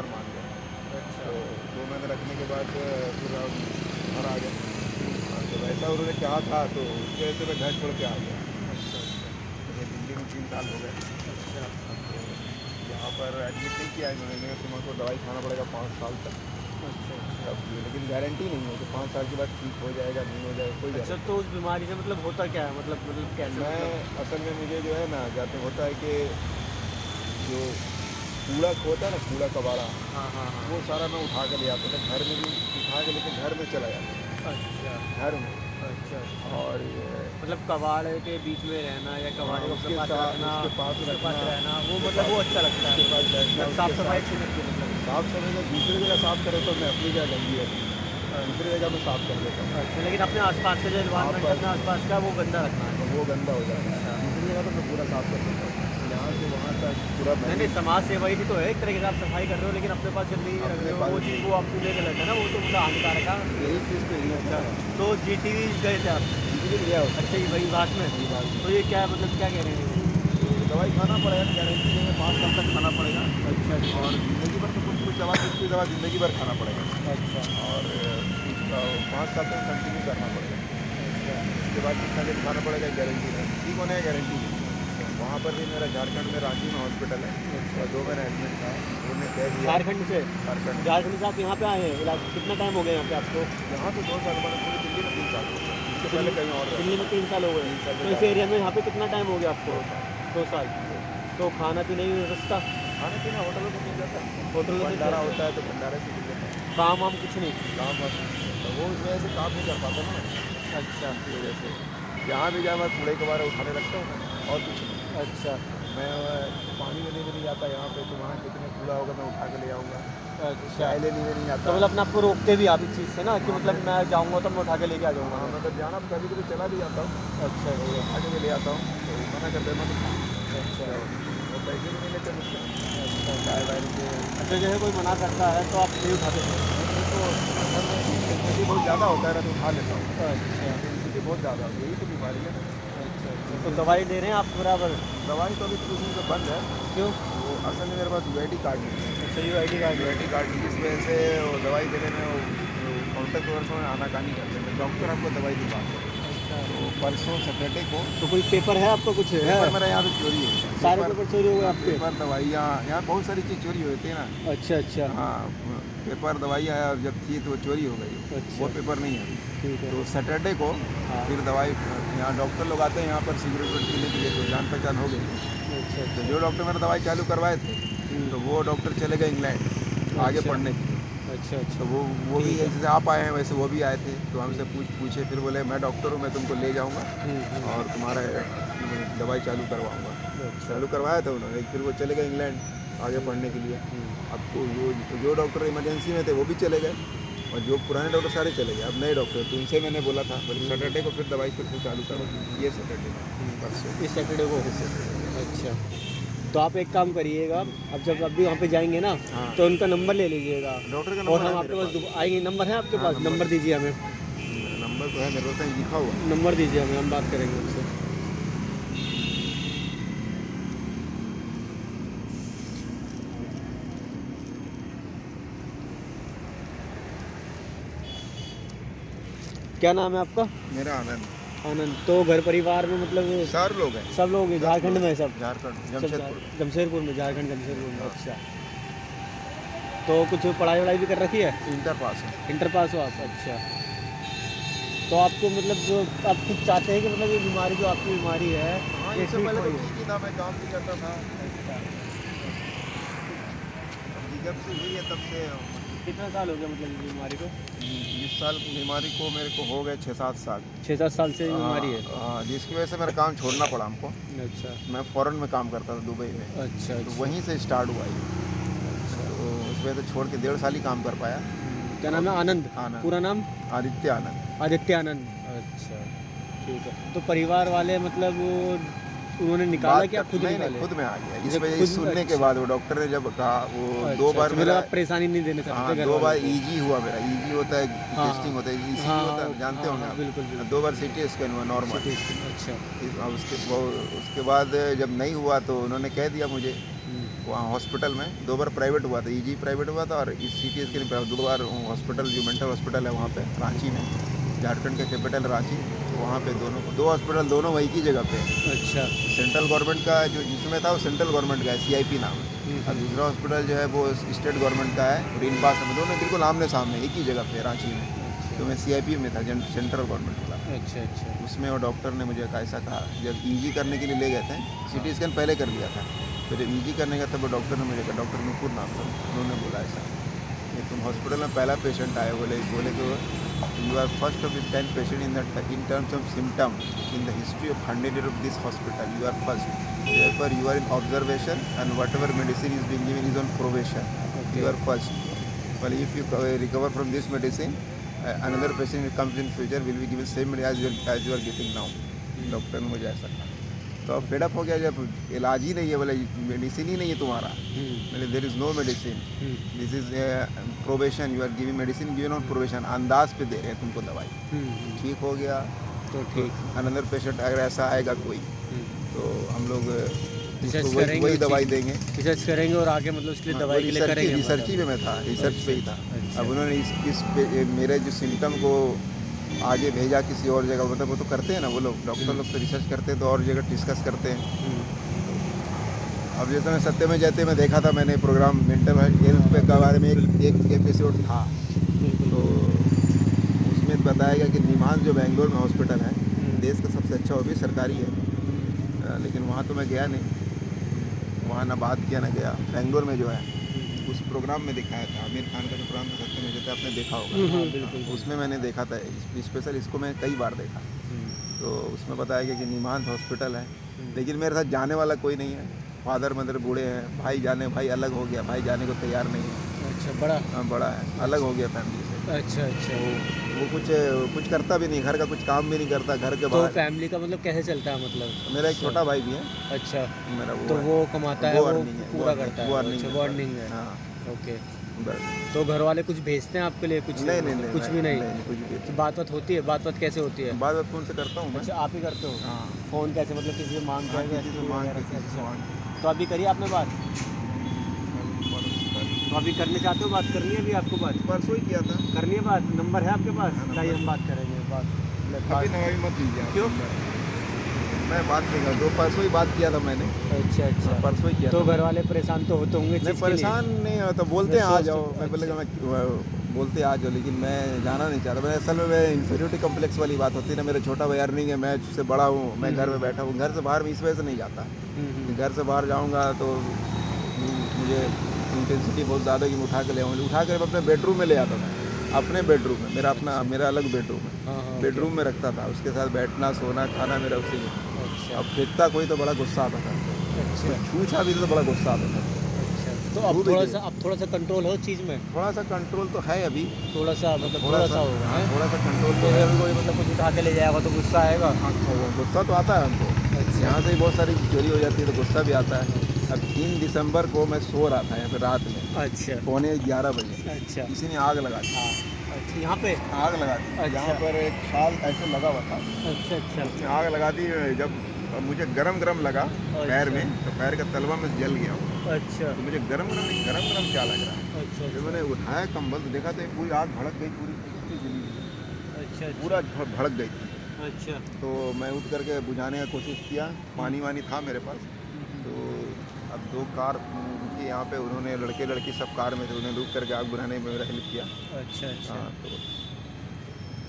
हार मान गया। अच्छा। तो 2 महीने रखने के बाद फिर हम घर आ गए। हाँ, तो वैसा उन्होंने कहा था तो उसकी वजह से मैं घर छोड़ के आ गया। अच्छा, अच्छा, मुझे दिल्ली में 3 साल हो गए। अच्छा, तो यहाँ पर एडमिट नहीं किया इन्होंने, तुमको दवाई खाना पड़ेगा 5 साल तक। अच्छा, अच्छा। तब भी लेकिन गारंटी नहीं है कि 5 साल के बाद ठीक हो जाएगा, नहीं हो जाएगा, कोई अच्छा, गारंटी तो नहीं। उस बीमारी से मतलब होता क्या है? मतलब कैसे मतलब? मैं असल में मुझे जो है ना जाते होता है कि जो कूड़ा होता है ना, कूड़ा कबाड़ा, हाँ, हाँ, हाँ। वो सारा मैं उठा के ले आता था घर में, भी उठा के लेके घर में चला जाता अच्छा, था, घर में। अच्छा, अच्छा। और ये मतलब कबाड़ के बीच में रहना या हाँ, कबाड़े को अपने उसके पास साथ रखना, उसके पास उसके रखना, पास रहना, वो उसके मतलब पास वो अच्छा लगता है। उसके पास बैठना, मतलब उसके साफ-सफाई अच्छी साथ लगती है मतलब। साफ सफाई का दूसरी जगह साफ करे तो मैं अपनी जगह गंदी है, दूसरी अच्छा, जगह में साफ कर देता हूँ। अच्छा, लेकिन अपने आस-पास का जो आप एनवायरनमेंट है अपने आस-पास का वो गंदा रखना है। वो गंदा हो जाता है, अच्छा। दूसरी जगह तो मैं पूरा साफ कर देता हूँ। यहाँ से वहाँ तक पूरा नहीं, मैंने नहीं, समाज सेवा ही तो है एक तरीके से, आप सफाई कर रहे हो लेकिन अपने पास गंदगी रख अपने रहे हो, पास वो चीज़ यही वो आपके लिए गलत है ना, वो तो मतलब हानिकारक है। यही चीज़ तो यही अच्छा, है ना। तो जीटीवी गए थे आप? इसीलिए गया होता अच्छा, ये वही घाट में? है बात। तो ये क्या मतलब क्या कह रहे हैं ये? तो दवाई खाना पड़ेगा, गारंटी नहीं है, 5 साल तक खाना पड़ेगा। अच्छा, अच्छा, और ज़िंदगी भर तो कुछ कुछ दवा, कुछ दवा ज़िंदगी भर खाना पड़ेगा। अच्छा, और उसका 5 साल तक कंटिन्यू करना पड़ेगा। अच्छा, उसके बाद कितना दिन खाना पड़ेगा गारंटी नहीं, ठीक होने का गारंटी नहीं। वहाँ पर भी मेरा झारखंड में रांची में हॉस्पिटल है, अच्छा, और 2 अच्छा। महीने एडमिट था। उन्होंने कह दिया झारखंड से? झारखंड में। झारखंड से आप यहाँ पे आए हैं इलाज, कितना टाइम हो गया यहाँ पे आपको? यहाँ तो 2 साल, मैंने पूरी दिल्ली में 3 साल हो गए, इसके पहले दिल्ली कहीं और दिल्ली रहता में था। 3 साल हो गए। 3 साल से तो इस ज़्यादा, एरिया में यहाँ पे कितना टाइम हो गया आपको? 2 साल। 2 साल। तो खाना पीना की व्यवस्था खाना पीना होटलों से मिल जाता है, होटलों से भंडारा कैसे? होता है तो भंडारे से मिल जाता है। काम वाम कुछ नहीं? काम वाम तो वो उस वजह से काम नहीं कर पाता ना, अच्छा, इसी वजह से। जहाँ भी जाए मैं कूड़े के बारे उठाने लगता हूँ मैं, और कुछ नहीं। अच्छा, मैं पानी लेने भी नहीं जाता यहाँ पे, तो वहाँ कितने कूड़ा होगा मैं उठा के ले आऊँगा। अच्छा। चाय लेने भी नहीं तो आता। मतलब अपने आप को रोकते भी आप इस चीज़ से ना कि हाँ, मतलब मैं जाऊँगा तो मैं उठा के लेके आ जाऊँगा हाँ, मैं। मतलब जाना कभी कभी चला भी जाता हूँ, अच्छा, तो अच्छा, उठा के भी ले आता हूँ, तो मना कर देना तो अच्छा, वो पैसे भी नहीं लेते मुझसे, अच्छा। चाय वाय के। अच्छा, जैसे कोई मना करता है तो आप नहीं उठाते थे? तो अगर डेंसिटी बहुत ज़्यादा होता है ना तो उठा लेता हूँ। अच्छा, डेंसिटी बहुत ज़्यादा, यही तो बीमारी है ना। अच्छा, अच्छा। तो दवाई ले रहे हैं आप बराबर? दवाई तो अभी कुछ दिन से बंद है। क्यों? वो असल में मेरे पास यूआईडी कार्ड नहीं है। अच्छा, यूआईडी कार्ड है। यूआईडी कार्ड की इस वजह से वो दवाई देने में वो काउंटर के वर्षों में आनाकानी करते हैं, डॉक्टर आपको दवाई दिलवाते हैं। अच्छा, तो परसों सैटरडे को तो कोई पेपर है आपका कुछ है? पेपर मेरा यहाँ पे चोरी हो गया। सारे पेपर चोरी हो गए आपके? पेपर, दवाइयाँ, यहाँ बहुत सारी चीज़ चोरी होती है ना। अच्छा, अच्छा, हाँ, पेपर दवाइयाँ जब थी तो वो चोरी हो गई। अच्छा। वो पेपर नहीं है अभी। ठीक है। तो सैटरडे को हाँ। फिर दवाई, यहाँ डॉक्टर लोग आते हैं यहाँ पर सिगरेट विगरेट पीने के लिए, तो जान पहचान हो गई। अच्छा, तो अच्छा। जो डॉक्टर मेरा दवाई चालू करवाए थे, तो वो डॉक्टर चले गए इंग्लैंड आगे अच्छा, पढ़ने के लिए। अच्छा, तो अच्छा। वो भी ठीक है। जैसे आप आए हैं वैसे वो भी आए थे, तो हमसे पूछे, फिर बोले मैं डॉक्टर हूँ, मैं तुमको ले जाऊँगा और तुम्हारा दवाई चालू करवाऊँगा। अच्छा। चालू करवाया था उन्होंने, फिर वो चले गए इंग्लैंड आगे पढ़ने के लिए। अब तो जो डॉक्टर इमरजेंसी में थे वो भी चले गए, और जो पुराने डॉक्टर सारे चले गए, अब नए डॉक्टर। तो उनसे मैंने बोला था, बोले सैटरडे को फिर दवाई फिर से चालू करो, ये सैटरडे परसों, इस सैटरडे को? इस सैटरडे। अच्छा, तो आप एक काम करिएगा, अब जब अभी वहाँ पे जाएंगे ना हाँ, तो उनका नंबर ले लीजिएगा, डॉक्टर का और नंबर हम है आपके मेरे पास आएंगे। नंबर है आपके हाँ, पास? नंबर दीजिए हमें, नंबर तो है मेरे पास, कहीं लिखा हुआ है। नंबर दीजिए हमें, हम बात करेंगे उनसे। क्या नाम है आपका? मेरा आनंद। आनंद। तो घर परिवार में मतलब सारे लोग हैं, सब लोग झारखंड में? सब झारखंड, सब जमशेदपुर। जमशेदपुर में, झारखंड जमशेदपुर में। हाँ। अच्छा, तो कुछ पढ़ाई वढ़ाई भी कर रखी है? इंटर पास है। इंटर पास हो आप? अच्छा, तो आपको मतलब जो आप खुद चाहते हैं कि मतलब ये बीमारी जो आपकी बीमारी है हाँ, ये इससे ठीक पहले हो तो ये? ठीक ही था, मैं काम भी करता था। अच्छा, अभी जब से हुई है तब से कितना साल हो गया मतलब ये बीमारी को? इस साल बीमारी को मेरे को हो गए 6-7 साल। 6-7 साल से ये बीमारी है? हाँ, जिसकी वजह से मेरा काम छोड़ना पड़ा हमको। अच्छा, मैं फ़ॉरेन में काम करता था, दुबई में। अच्छा, तो अच्छा। वहीं से स्टार्ट हुआ ये। अच्छा। तो उस वजह से छोड़ के 1.5 साल ही काम कर पाया। क्या नाम है? आनंद? आनंद। पूरा नाम? आदित्य आनंद। आदित्य आनंद। अच्छा, ठीक है। तो परिवार वाले मतलब उन्होंने निकाला बात कि आप खुद नहीं, निकाले? खुद में आ गया। इस जब वजह खुद से सुनने के अच्छा। बाद वो डॉक्टर ने जब कहा, वो अच्छा, 2 बार अच्छा, मेरा, मतलब आप परेशानी नहीं देने हाँ, चाहते घर 2 बार वालों को? ईजी हुआ मेरा। ईजी होता है, हाँ, टेस्टिंग होता है, ईसीजी हाँ, होता है, जानते हाँ, होंगे हाँ, आप। बिल्कुल, बिल्कुल। 2 बार सिटी स्कैन हुआ नॉर्मल। सिटी स्कैन, अच्छा। उसके बाद जब नहीं हुआ तो उन्होंने कह दिया मुझे वहाँ हॉस्पिटल में 2 बार प्राइवेट हुआ था, ईजी प्राइवेट हुआ था और इस CT स्कैन 2 बार हॉस्पिटल जो मेंटल हॉस्पिटल है वहाँ पे रांची में, झारखंड का कैपिटल रांची, वहाँ पे दोनों 2 हॉस्पिटल दोनों वही की जगह पे है। अच्छा। सेंट्रल गवर्नमेंट का जो जिसमें था वो सेंट्रल गवर्नमेंट का है, CIP नाम है, और दूसरा हॉस्पिटल जो है वो स्टेट गवर्नमेंट का है, ग्रीन पास में, दोनों बिल्कुल आमने सामने एक ही जगह पे रांची में। तो मैं CIP में था, सेंट्रल गवर्नमेंट का। अच्छा अच्छा। उसमें वो डॉक्टर ने मुझे ऐसा कहा, जब EG करने के लिए ले गए थे, CT स्कैन पहले कर दिया था, तो जब EG करने का तब वो डॉक्टर ने मुझे कहा, डॉक्टर नुपुर नाम था, उन्होंने बोला ऐसा कि तुम हॉस्पिटल में पहला पेशेंट आए, बोले कि you are first of the 10 patient in terms of symptom in the history of 100 years of this hospital, you are first, therefore you are in observation and whatever medicine is being given is on probation, you are first, well if you recover from this medicine, another patient comes in future will be given same medicine as you are getting now। Doctor ने मुझे ऐसा कहा, तो अब fed up हो गया, जब इलाज ही नहीं है, बोले मेडिसिन ही नहीं है तुम्हारा, बोले there is no medicine, this is probation, you are giving medicine given on probation, अंदाज पे दे रहे हैं तुमको दवाई। ठीक हो गया तो ठीक, अनदर पेशेंट अगर ऐसा आएगा कोई तो हम लोग उसको वही दवाई देंगे, रिसर्च करेंगे और आगे मतलब उसके लिए दवाई के लिए करेंगे। रिसर्च ही में था, रिसर्च पे ही था। अब उन्होंने इस मेरे जो सिम्टम को आगे भेजा किसी और जगह, मतलब वो तो करते हैं ना वो लोग, डॉक्टर लोग तो रिसर्च करते हैं तो और जगह डिस्कस करते हैं। अब जैसे मैं सत्य में जयते में देखा था मैंने प्रोग्राम, मेंटल हेल्थ पे के बारे में एक एपिसोड था, तो उसमें बताया गया कि निमान जो बेंगलोर में हॉस्पिटल है, देश का सबसे अच्छा, वो भी सरकारी है, लेकिन वहाँ तो मैं गया नहीं, वहाँ ना बात किया ना गया। बेंगलोर में जो है उस प्रोग्राम में दिखाया था, आमिर खान का जो प्रोग्राम था सत्य में जयते, आपने देखा होगा, उसमें मैंने देखा था, स्पेशल इसको मैं कई बार देखा, तो उसमें बताया गया कि निमांत हॉस्पिटल है, लेकिन मेरे साथ जाने वाला कोई नहीं है, फादर मदर बूढ़े हैं, भाई अलग हो गया, भाई जाने को तैयार नहीं है। अच्छा, बड़ा? हाँ बड़ा है, अलग हो गया फैमिली से। अच्छा अच्छा। वो कुछ करता भी नहीं, घर का कुछ काम भी नहीं करता, घर के तो बाहर। फैमिली का मतलब कैसे चलता है मतलब? मेरा एक छोटा भाई भी है। अच्छा, मेरा तो वो कमाता है, वो पूरा करता है, वो अर्निंग है। हाँ ओके, बस। तो घर वाले कुछ भेजते हैं आपके लिए? कुछ नहीं, कुछ भी नहीं? कुछ भी। तो बात होती है? बात कैसे होती है? बात फ़ोन से करता हूँ मैं। अच्छा, आप ही करते हो? हाँ। फ़ोन कैसे, मतलब किसी से मांग हाँ, के? किसी से मांग के। तो अभी करिए आपने बात? तो अभी करने चाहते हो, बात करनी है अभी आपको? बात परसों ही किया था। करनी है बात? नंबर है आपके पास? हाँ, लाइए हम बात करेंगे। अभी नवाई मत दीजिए। क्यों? मैं बात नहीं कर, परसों ही बात किया था मैंने। अच्छा अच्छा, परसों ही किया तो था। घर वाले परेशान तो होते होंगे? नहीं, परेशान नहीं होता, बोलते हैं आ जाओ, मैं बोले अच्छा। मैं बोलते आ जाओ, लेकिन मैं जाना नहीं चाहता। मैं असल में मैं इन्फीरियोरिटी कम्प्लेक्स वाली बात होती है ना, मेरा छोटा भाई अर्निंग है, मैं उससे बड़ा हूँ, मैं घर में बैठा हूँ, घर से बाहर मैं इस वजह से नहीं जाता। घर से बाहर जाऊँगा तो मुझे इंटेंसिटी बहुत ज़्यादा कि मैं उठा के ले आऊँगा, उठा कर अपने बेडरूम में ले आता था, अपने बेडरूम में, मेरा अलग बेडरूम है, बेडरूम में रखता था, उसके साथ बैठना सोना खाना मेरा उसी में। अच्छा। अब फेंकता कोई तो बड़ा गुस्सा आता था, अच्छा छूछा भी तो बड़ा गुस्सा आता था। अच्छा, तो अब थोड़ा सा कंट्रोल हो चीज़ में? थोड़ा सा कंट्रोल तो है अभी, थोड़ा सा मतलब थोड़ा सा होगा। हाँ, थोड़ा सा कंट्रोल तो तो है। कोई मतलब कुछ उठा के ले जाएगा तो गुस्सा आएगा? गुस्सा तो आता है हमको, यहाँ से ही बहुत सारी चोरी हो जाती है तो गुस्सा भी आता है। अब 3 दिसंबर को मैं सो रहा था यहाँ पे रात में, अच्छा, 11:15 बजे, अच्छा किसी ने आग लगा दी। अच्छा, यहाँ पे आग लगा दी, अच्छा। यहाँ पर एक शाल ऐसे लगा हुआ था, अच्छा अच्छा उसने आग लगा दी। जब मुझे गरम लगा पैर में, तो पैर का तलवा में जल गया, अच्छा तो मुझे गरम क्या लग रहा है। अच्छा जब मैंने उठाया कंबल तो देखा तो पूरी आग भड़क गई, पूरी जली, अच्छा पूरा भड़क गई। अच्छा, तो मैं उठ करके बुझाने का कोशिश किया, पानी वानी था मेरे पास, तो अब 2 कार रुकी यहाँ पे, उन्होंने लड़के सब कार में थे, उन्होंने रुक करके आग बुझाने में मेरा हेल्प किया। अच्छा अच्छा। हाँ,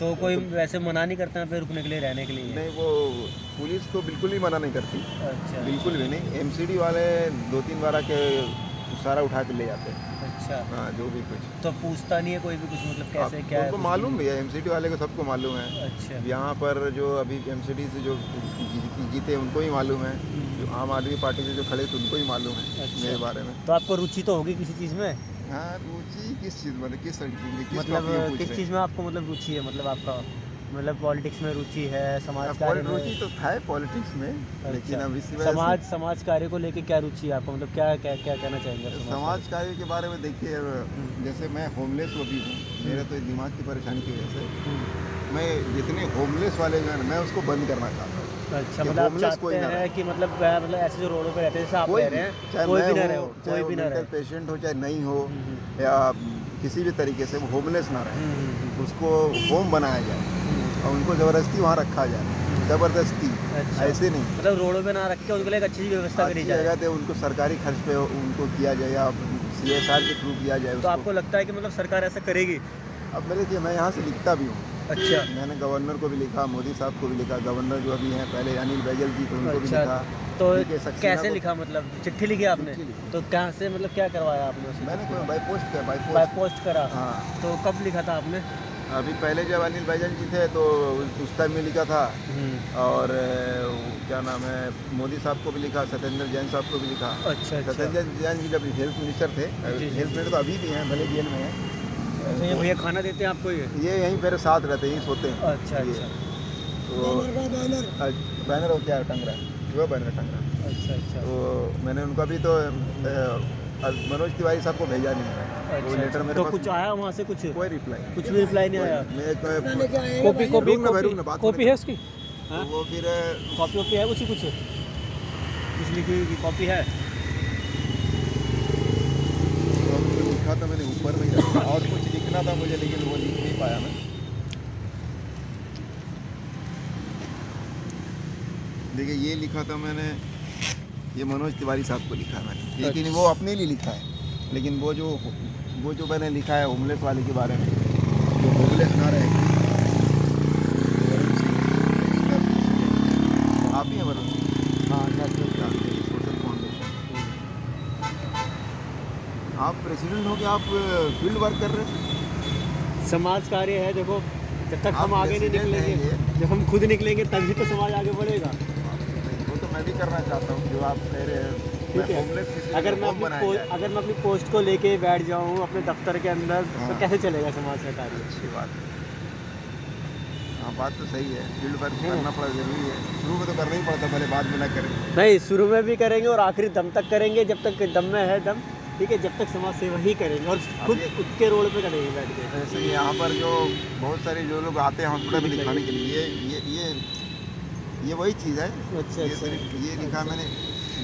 तो कोई वैसे मना नहीं करता है फिर रुकने के लिए, रहने के लिए? नहीं, वो पुलिस तो बिल्कुल ही मना नहीं करती, अच्छा, बिल्कुल भी नहीं। MCD वाले 2-3 बार आके सारा उठा के ले जाते हैं। अच्छा, हाँ, जो भी कुछ तो पूछता नहीं है कोई भी कुछ, मतलब कैसे क्या है? उनको कुछ मालूम नहीं? भी है, MCD वाले को सबको मालूम है। अच्छा यहाँ पर जो अभी MCD से जो जीते उनको ही मालूम है, जो आम आदमी पार्टी से जो खड़े थे उनको ही मालूम है मेरे बारे में। तो आपको रुचि तो होगी किसी चीज़ में? हाँ, रुचि किस चीज़ में, किस मतलब किस चीज़ में आपको मतलब रुचि है? मतलब आपका मतलब पॉलिटिक्स में रुचि है, समाज कार्य में? रुचि तो था पॉलिटिक्स में, लेकिन अब इसी वजह से समाज कार्य को लेके क्या रुचि है आपको? मतलब क्या कहना चाहेंगे आप समाज कार्य के बारे में? देखिए, जैसे मैं होमलेस भी हूँ, मेरे तो दिमाग की परेशानी की वजह से मैं जितने होमलेस वाले हैं मैं उसको बंद करना चाहता हूँ। अच्छा कि मतलब आप homeless कोई चाहते ना हैं रहे। कि मतलब मतलब ऐसे जो रोडों पे रहते हैं जैसे आप कोई रह भी, रहे हैं चाहे कोई मैं भी ना हूँ, रहे हो चाहे कोई वो भी ना मेंटल रहे। पेशेंट हो चाहे नहीं हो, हम्म, या किसी भी तरीके से वो होमलेस ना रहे, उसको होम बनाया जाए हम्म, और उनको ज़बरदस्ती वहाँ रखा जाए, ज़बरदस्ती, अच्छा ऐसे नहीं। मतलब रोडों पे ना रख के उनके लिए एक अच्छी व्यवस्था करी अच्छी जाए। जगह पे उनको सरकारी खर्च पे उनको किया जाए या CSR के थ्रू किया जाए तो उसको। आपको लगता है कि मतलब सरकार ऐसा करेगी? अब मेरे देखिए, मैं यहाँ से लिखता भी हूँ, अच्छा मैंने गवर्नर को भी लिखा, मोदी साहब को भी लिखा, गवर्नर जो अभी हैं पहले अनिल बैजल जी, तो उनको भी अच्छा लिखा। तो ठीक है, सक्सेना कैसे को लिखा मतलब चिट्ठी लिखी आपने? चिट्ठी लिखी। तो कहाँ से मतलब क्या करवाया आपने उसे? मैंने कोई बाई पोस्ट किया, बाई बाय पोस्ट। पोस्ट करा? हाँ, तो कब लिखा था आपने? अभी पहले जब अनिल बैजल जी थे तो उस टाइम में लिखा था, और क्या नाम है, मोदी साहब को भी लिखा, सत्येंद्र जैन साहब को भी लिखा। अच्छा अच्छा सत्येंद्र जैन जी जब हेल्थ मिनिस्टर थे, जी, जी, हेल्थ मिनिस्टर तो अभी भी हैं, भले जेल में हैं। अच्छा ये भैया खाना देते हैं आपको ये? ये यहीं मेरे साथ रहते हैं, यहीं सोते हैं। अच्छा ये अच्छा तो बैनर हो क्या टंग रहा है, वो बैनर टंग रहा है। अच्छा अच्छा तो मैंने उनको अभी तो मनोज तिवारी साहब को भेजा नहीं है, वो अच्छा लेटर अच्छा मेरे तो पास कुछ आया वहाँ से कुछ कोई रिप्लाई, कुछ भी रिप्लाई नहीं आया? कॉपी कॉपी है उसकी? तो वो फिर कॉपी वॉपी है कुछ कुछ लिखी हुई की कॉपी है? तो लिखा था मैंने ऊपर में ही रखा, और कुछ लिखना था मुझे, लेकिन वो लिख नहीं पाया मैं। देखिए, ये लिखा था मैंने, ये मनोज तिवारी साहब को लिखा है मैंने, लेकिन वो अपने लिए लिखा है, लेकिन वो जो मैंने लिखा है होमलेस वाले के बारे में, जो होमलेस ना रहे। आप ही हैं वरुण सिंह? हाँ नेशनल सोशल फाउंडेशन। आप प्रेसिडेंट हो, आप फील्ड वर्क कर रहे हैं? समाज कार्य है देखो, जब तक आप हम आगे नहीं president हैं निकलेंगे, जब हम खुद निकलेंगे तभी तो समाज आगे बढ़ेगा। वो तो मैं भी करना चाहता हूँ, जो आप कह रहे हैं। ठीक है, अगर मैं अपनी पोस्ट को लेके बैठ जाऊँ अपने दफ्तर के अंदर तो हाँ। कैसे चलेगा समाज का कार्य? अच्छी बात है। हाँ, बात तो सही है, फील्ड वर्क है ना? करना पड़ा जरूरी है, शुरू में तो करना ही पड़ता, पहले बाद में ना करें। नहीं शुरू में भी करेंगे और आखिरी दम तक करेंगे, जब तक दम में है दम। ठीक है, जब तक समाज सेवा ही करेंगे और खुद ये- खुद के रोड पे करेंगे बैठ के। जैसे यहाँ पर जो बहुत सारे जो लोग आते हैं हॉस्पिटल में दिखाने के लिए, ये वही चीज़ है। अच्छा ये अच्छा सिर्फ ये लिखा मैंने,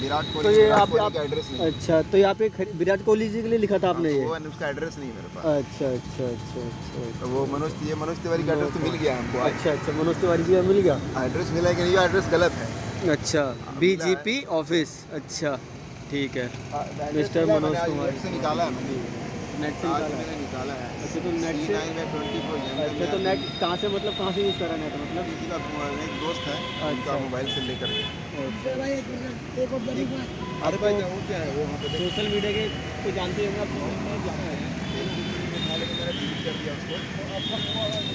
विराट तो कोहली, ये विराट आप कोहली का एड्रेस नहीं है। अच्छा तो यहाँ पे विराट कोहली जी के लिए लिखा था आपने ये? वो उसका एड्रेस नहीं है मेरे पास। अच्छा अच्छा अच्छा अच्छा तो वो मनोज तिवारी का एड्रेस तो मिल गया हमको आज। अच्छा अच्छा मनोज तिवारी जी का मिल गया? एड्रेस मिला है कि नहीं, ये एड्रेस गलत है। अच्छा BGP ऑफिस, अच्छा ठीक है। मिस्टर मनोज कुमार से निकाला है मैंने, नेट से आज निकाला है? मैंने निकाला है। अच्छा तो नेट से, C9 अच्छा तो नेट कहाँ से मतलब कहाँ से यूज़ करा नेट मतलब? किसी का एक दोस्त है, अच्छा। उनका मोबाइल से लेकर के। अच्छा अरे भाई वो क्या है, वो वहाँ पे सोशल मीडिया के तो जानते होंगे आप, सोशल मीडिया क्या है? मैंने डिलीट कर दिया उसको।